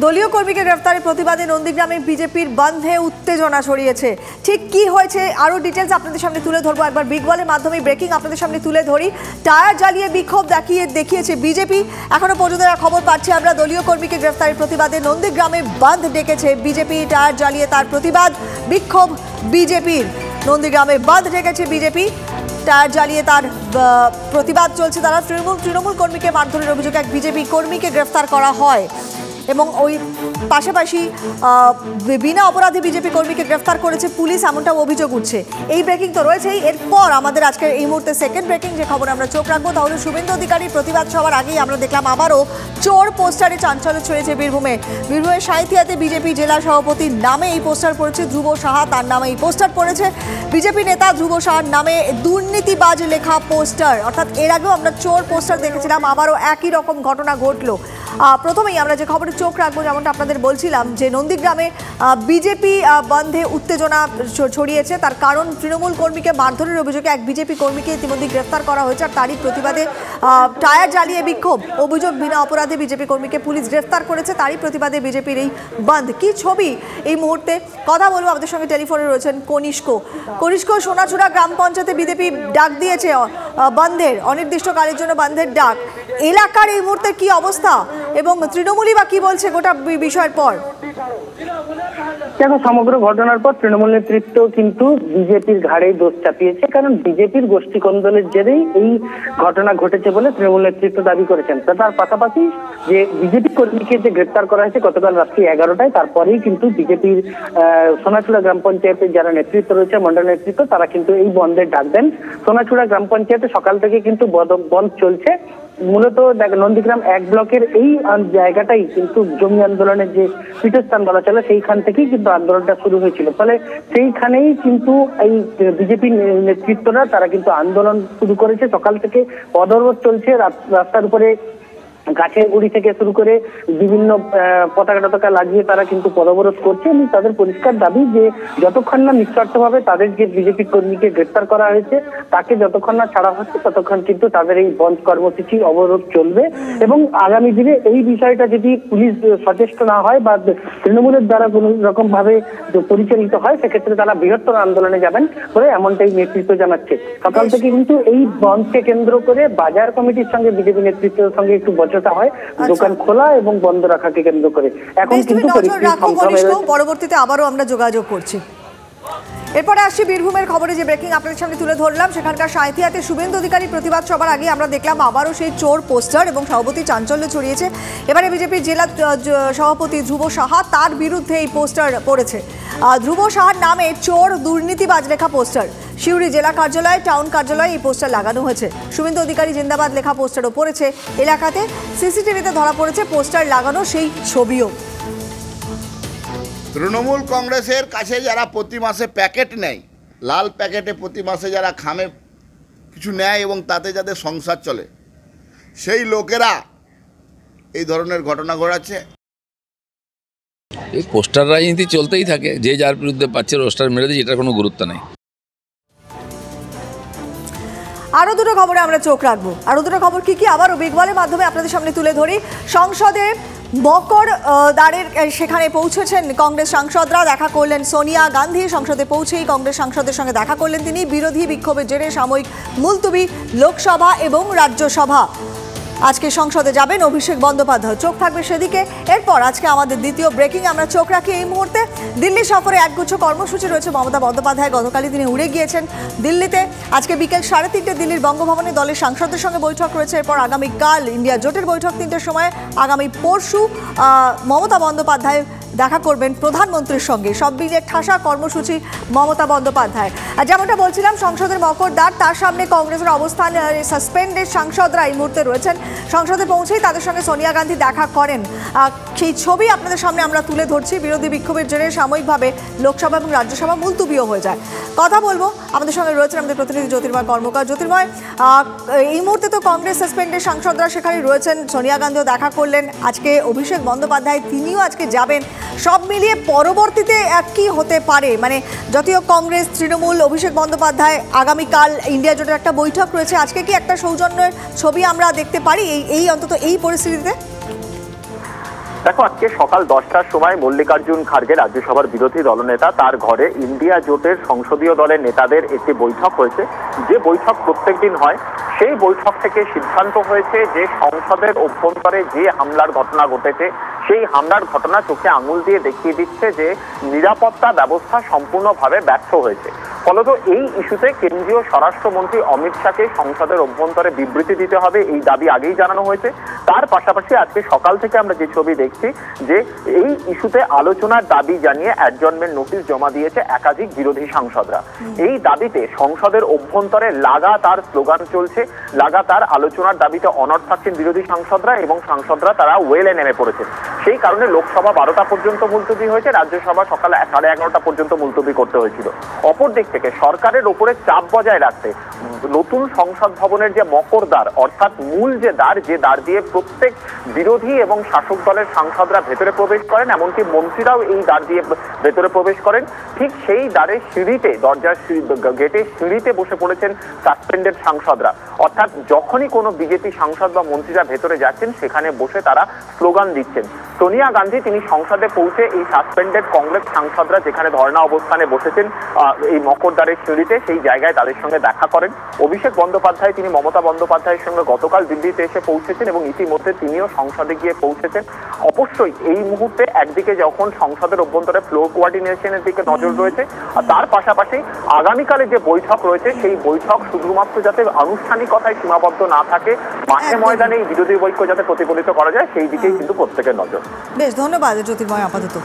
দলীয় কর্মীকে গ্রেফতারের প্রতিবাদে নন্দীগ্রামে বিজেপির বন্ধে উত্তেজনা ছড়িয়েছে। ঠিক কি হয়েছে আরো ডিটেইলস আপনাদের সামনে তুলে ধরবো। একবার বিগ ওয়ালের মাধ্যমে ব্রেকিং আপনাদের সামনে তুলে ধরি। টায়ার জ্বালিয়ে বিক্ষোভ দেখিয়েছে বিজেপি। এখনো পর্যন্ত খবর পাচ্ছি আমরা, দলীয় কর্মীকে গ্রেফতারের প্রতিবাদে নন্দীগ্রামে বন্ধ ডেকেছে বিজেপি। টায়ার জ্বালিয়ে তার প্রতিবাদ, বিক্ষোভ বিজেপির। নন্দীগ্রামে বন্ধ ডেকেছে বিজেপি, টায়ার জ্বালিয়ে তার প্রতিবাদ চলছে। তারা তৃণমূল কর্মীকে মারধরের অভিযোগে এক বিজেপি কর্মীকে গ্রেফতার করা হয় এবং ওই পাশাপাশি বিনা অপরাধী বিজেপি কর্মীকে গ্রেফতার করেছে পুলিশ, এমনটাও অভিযোগ উঠছে। এই ব্রেকিং তো রয়েছেই। এরপর আমাদের আজকের এই মুহূর্তে সেকেন্ড ব্রেকিং যে খবর আমরা চোখ রাখবো, তাহলে শুভেন্দু অধিকারীর প্রতিবাদ সবার আগেই আমরা দেখলাম আবারও চোর পোস্টারে চাঞ্চল্য ছড়িয়েছে বীরভূমে। বীরভূমের সাঁইথিয়াতে বিজেপি জেলা সভাপতির নামে এই পোস্টার পড়েছে। ধ্রুব সাহা তার নামে এই পোস্টার পড়েছে। বিজেপি নেতা ধ্রুব সাহার নামে দুর্নীতিবাজ লেখা পোস্টার। অর্থাৎ এর আগেও আমরা চোর পোস্টার দেখেছিলাম, আবারও একই রকম ঘটনা ঘটলো। প্রথমেই আমরা যে খবরে চোখ রাখবো, যেমনটা আপনাদের বলছিলাম যে নন্দীগ্রামে বিজেপি বন্ধে উত্তেজনা ছড়িয়েছে। তার কারণ তৃণমূল কর্মীকে মারধরের অভিযোগে এক বিজেপি কর্মীকে ইতিমধ্যে গ্রেফতার করা হয়েছে। আর তারই প্রতিবাদে টায়ার জ্বালিয়ে বিক্ষোভ, অভিযোগ বিনা অপরাধে বিজেপি কর্মীকে পুলিশ গ্রেফতার করেছে। তারই প্রতিবাদে বিজেপির এই বন্ধ। কি ছবি এই মুহূর্তে কথা বলবো। আমাদের সঙ্গে টেলিফোনে রয়েছেন কনিষ্ক। সোনাচূড়া গ্রাম পঞ্চায়েতে বিজেপি ডাক দিয়েছে বন্ধের, অনির্দিষ্টকালের জন্য বন্ধের ডাক। এলাকার এই মুহূর্তে কি অবস্থা এবং তৃণমূলই বা কি বলছে গোটা বিষয়ের পর? দেখো, সমগ্র ঘটনার পর তৃণমূল নেতৃত্ব কিন্তু বিজেপির ঘাড়েই দোষ চাপিয়েছে। কারণ বিজেপির গোষ্ঠী কোন্দলের জেরেই এই ঘটনা ঘটেছে বলে তৃণমূল নেতৃত্ব দাবি করেছেন। তার পাশাপাশি যে বিজেপি কর্মীকে যে গ্রেপ্তার করা হয়েছে গতকাল রাত্রি 11টায়, তারপরেই কিন্তু বিজেপির সোনাচূড়া গ্রাম পঞ্চায়েতের যারা নেতৃত্ব রয়েছে, মন্ডল নেতৃত্ব, তারা কিন্তু এই বন্ধের ডাক দেন। সোনাচূড়া গ্রাম পঞ্চায়েতে সকাল থেকে কিন্তু বন্ধ চলছে। মূলত নন্দীগ্রাম 1 ব্লকের এই জায়গাটাই কিন্তু জমি আন্দোলনের যে পীঠস্থান বলা চলে, সেইখান থেকেই কিন্তু আন্দোলনটা শুরু হয়েছিল। ফলে সেইখানেই কিন্তু এই বিজেপি নেতৃত্বরা তারা কিন্তু আন্দোলন শুরু করেছে। সকাল থেকে পদরোধ চলছে, রাস্তার উপরে গাছের গুড়ি থেকে শুরু করে বিভিন্ন পতাকা লাগিয়ে তারা কিন্তু পদবরোধ করছে। এবং তাদের পরিষ্কার দাবি যে যতক্ষণ না নিঃশর্তভাবে তাদের যে বিজেপি কর্মীকে গ্রেফতার করা হয়েছে তাকে যতক্ষণ না ছাড়া হচ্ছে ততক্ষণ কিন্তু তাদের এই বন্ধ কর্মসূচি অবরোধ চলবে। এবং আগামী দিনে এই বিষয়টা যদি পুলিশ সচেষ্ট না হয় বা তৃণমূলের দ্বারা কোনো রকম ভাবে পরিচালিত হয়, সেক্ষেত্রে তারা বৃহত্তর আন্দোলনে যাবেন বলে এমনটাই নেতৃত্ব জানাচ্ছে। সকাল থেকে কিন্তু এই বন্ধকে কেন্দ্র করে বাজার কমিটির সঙ্গে বিজেপি নেতৃত্বের সঙ্গে একটু হয় দোকান খোলা এবং বন্ধ রাখাকে কেন্দ্র করে। এখন কিন্তু পরবর্তীতে আবারও আমরা যোগাযোগ করছি। এরপরে আসছি বীরভূমের খবরে যে ব্রেকিং আপনাদের সামনে তুলে ধরলাম। সেখানকার সাঁইথিয়াতে শুভেন্দু অধিকারী প্রতিবাদ সবার আগে আমরা দেখলাম আবারও সেই চোর পোস্টার এবং সভাপতি চাঞ্চল্য ছড়িয়েছে। এবারে বিজেপির জেলা সভাপতি ধ্রুব সাহা, তার বিরুদ্ধে এই পোস্টার পড়েছে। ধ্রুব সাহার নামে চোর দুর্নীতিবাজ লেখা পোস্টার। সিউড়ি জেলা কার্যালয়, টাউন কার্যালয়ে এই পোস্টার লাগানো হয়েছে। শুভেন্দু অধিকারী জিন্দাবাদ লেখা পোস্টারও পড়েছে। এলাকাতে সিসিটিভিতে ধরা পড়েছে পোস্টার লাগানো সেই ছবিও। তৃণমূল কংগ্রেসের কাছে যারা প্রতি মাসে প্যাকেট নেয়, লাল প্যাকেটে প্রতি মাসে যারা খামে কিছু নেয় এবং তাতে যাদের সংসার চলে, সেই লোকেরা এই ধরনের ঘটনা ঘটাচ্ছে। এই পোস্টার রাজনীতি চলতেই থাকে, যে যার বিরুদ্ধে পাচ্ছে পোস্টার মেরে দিচ্ছে, এটার কোনো গুরুত্ব নেই। আরও দুটো খবরে আমরা চোখ রাখবো। আরও দুটো খবর কি আবারও বিগ ওয়ালের মাধ্যমে আপনাদের সামনে তুলে ধরি। সংসদে মকর দ্বারের সেখানে পৌঁছেছেন কংগ্রেস সাংসদরা। দেখা করলেন সোনিয়া গান্ধী। সংসদে পৌঁছেই কংগ্রেস সাংসদের সঙ্গে দেখা করলেন তিনি। বিরোধী বিক্ষোভের জেরে সাময়িক মুলতুবি লোকসভা এবং রাজ্যসভা। আজকে সংসদে যাবেন অভিষেক বন্দ্যোপাধ্যায়, চোখ থাকবে সেদিকে। এরপর আজকে আমাদের দ্বিতীয় ব্রেকিং আমরা চোখ রাখি এই মুহূর্তে। দিল্লি সফরে একগুচ্ছ কর্মসূচি রয়েছে মমতা বন্দ্যোপাধ্যায়। গতকালই তিনি উড়ে গিয়েছেন দিল্লিতে। আজকে বিকেল 3:30 দিল্লির বঙ্গভবনে দলের সাংসদদের সঙ্গে বৈঠক রয়েছে। এরপর আগামীকাল ইন্ডিয়া জোটের বৈঠক 3টের সময়। আগামী পরশু মমতা বন্দ্যোপাধ্যায় দেখা করবেন প্রধানমন্ত্রীর সঙ্গে। সব মিলিয়ে ঠাসা কর্মসূচি মমতা বন্দ্যোপাধ্যায়। আর যেমনটা বলছিলাম, সংসদের মকর দ্বার, তার সামনে কংগ্রেসের অবস্থান। সাসপেন্ডেড সাংসদরা এই মুহূর্তে রয়েছেন। সংসদে পৌঁছেই তাদের সঙ্গে সোনিয়া গান্ধী দেখা করেন। সেই ছবি আপনাদের সামনে আমরা তুলে ধরছি। বিরোধী বিক্ষোভের জেরে সাময়িকভাবে লোকসভা এবং রাজ্যসভা মুলতুবিও হয়ে যায়। কথা বলবো, আমাদের সঙ্গে রয়েছেন আমাদের প্রতিনিধি জ্যোতির্ময় কর্মকার। জ্যোতির্ময়, এই মুহূর্তে তো কংগ্রেস সাসপেন্ডেড সাংসদরা সেখানে রয়েছেন, সোনিয়া গান্ধীও দেখা করলেন। আজকে অভিষেক বন্দ্যোপাধ্যায় তিনিও আজকে যাবেন। সব মিলিয়ে পরবর্তীতে কি হতে পারে? মানে জাতীয় কংগ্রেস, তৃণমূল, অভিষেক বন্দ্যোপাধ্যায়, আগামীকাল ইন্ডিয়া জোটের একটা বৈঠক রয়েছে। আজকে কি একটা সৌজন্যের ছবি আমরা দেখতে পারি এই অন্তত এই পরিস্থিতিতে? দেখো, আজকে সকাল 10টার সময় মল্লিকার্জুন খার্গে রাজ্যসভার বিরোধী দলনেতা তার ঘরে ইন্ডিয়া জোটের সংসদীয় দলের নেতাদের একটি বৈঠক হয়েছে। যে বৈঠক প্রত্যেকদিন হয়, সেই বৈঠক থেকে সিদ্ধান্ত হয়েছে যে সংসদের অভ্যন্তরে যে হামলার ঘটনা ঘটেছে, সেই হামলার ঘটনা চোখে আঙুল দিয়ে দেখিয়ে দিচ্ছে যে নিরাপত্তা ব্যবস্থা সম্পূর্ণভাবে ব্যর্থ হয়েছে। ফলত এই ইস্যুতে কেন্দ্রীয় স্বরাষ্ট্রমন্ত্রী অমিত শাহকে সংসদের অভ্যন্তরে বিবৃতি দিতে হবে, এই দাবি আগেই জানানো হয়েছে। তার পাশাপাশি আজকে সকাল থেকে আমরা যে ছবি দেখছি যে এই ইস্যুতে আলোচনার দাবি জানিয়ে অ্যাডজর্নমেন্ট নোটিশ জমা দিয়েছে একাধিক বিরোধী সাংসদরা। এই দাবিতে সংসদের অভ্যন্তরে লাগাতার স্লোগান চলছে, লাগাতার আলোচনার দাবিতে অনড় থাকছেন বিরোধী সাংসদরা এবং সাংসদরা তারা ওয়েলে নেমে পড়েছেন। সেই কারণে লোকসভা 12টা পর্যন্ত মুলতবি হয়েছে, রাজ্যসভা সকাল 11:30 পর্যন্ত মুলতবি করতে হয়েছিল। অপরদিক থেকে সরকারের ওপরে চাপ বজায় রাখতে নতুন সংসদ ভবনের যে মকরদ্বার, অর্থাৎ মূল যে দ্বার দিয়ে প্রত্যেক বিরোধী এবং শাসক দলের সাংসদরা ভেতরে প্রবেশ করেন, এমনকি মন্ত্রীরাও এই দ্বার দিয়ে ভেতরে প্রবেশ করেন, ঠিক সেই দ্বারের সিঁড়িতে, দরজার গেটের সিঁড়িতে বসে পড়েছেন সাসপেন্ডেড সাংসদরা। অর্থাৎ যখনই কোনো বিজেপি সাংসদ বা মন্ত্রীরা ভেতরে যাচ্ছেন, সেখানে বসে তারা স্লোগান দিচ্ছেন। সোনিয়া গান্ধী তিনি সংসদে পৌঁছে এই সাসপেন্ডেড কংগ্রেস সাংসদরা যেখানে ধর্ণা অবস্থানে বসেছেন এই মকরদ্বারের সিঁড়িতে, সেই জায়গায় তাদের সঙ্গে দেখা করেন। অভিষেক বন্দ্যোপাধ্যায় তিনি মমতা বন্দ্যোপাধ্যায়ের সঙ্গে গতকাল দিল্লিতে এসে পৌঁছেছেন এবং ইতিমধ্যে তিনিও সংসদে গিয়ে পৌঁছেছেন। অবশ্যই এই মুহূর্তে একদিকে যখন সংসদের অভ্যন্তরে ফ্লোর কোঅর্ডিনেশনের দিকে নজর রয়েছে, আর তার পাশাপাশি আগামীকালে যে বৈঠক রয়েছে, সেই বৈঠক শুধুমাত্র যাতে আনুষ্ঠানিকতায় সীমাবদ্ধ না থাকে, মাঠে ময়দানে এই বিরোধী ঐক্য যাতে প্রতিফলিত করা যায়, সেই দিকেই কিন্তু প্রত্যেকের নজর। বেশ, ধন্যবাদ জ্যোতির্ময় আপাতত।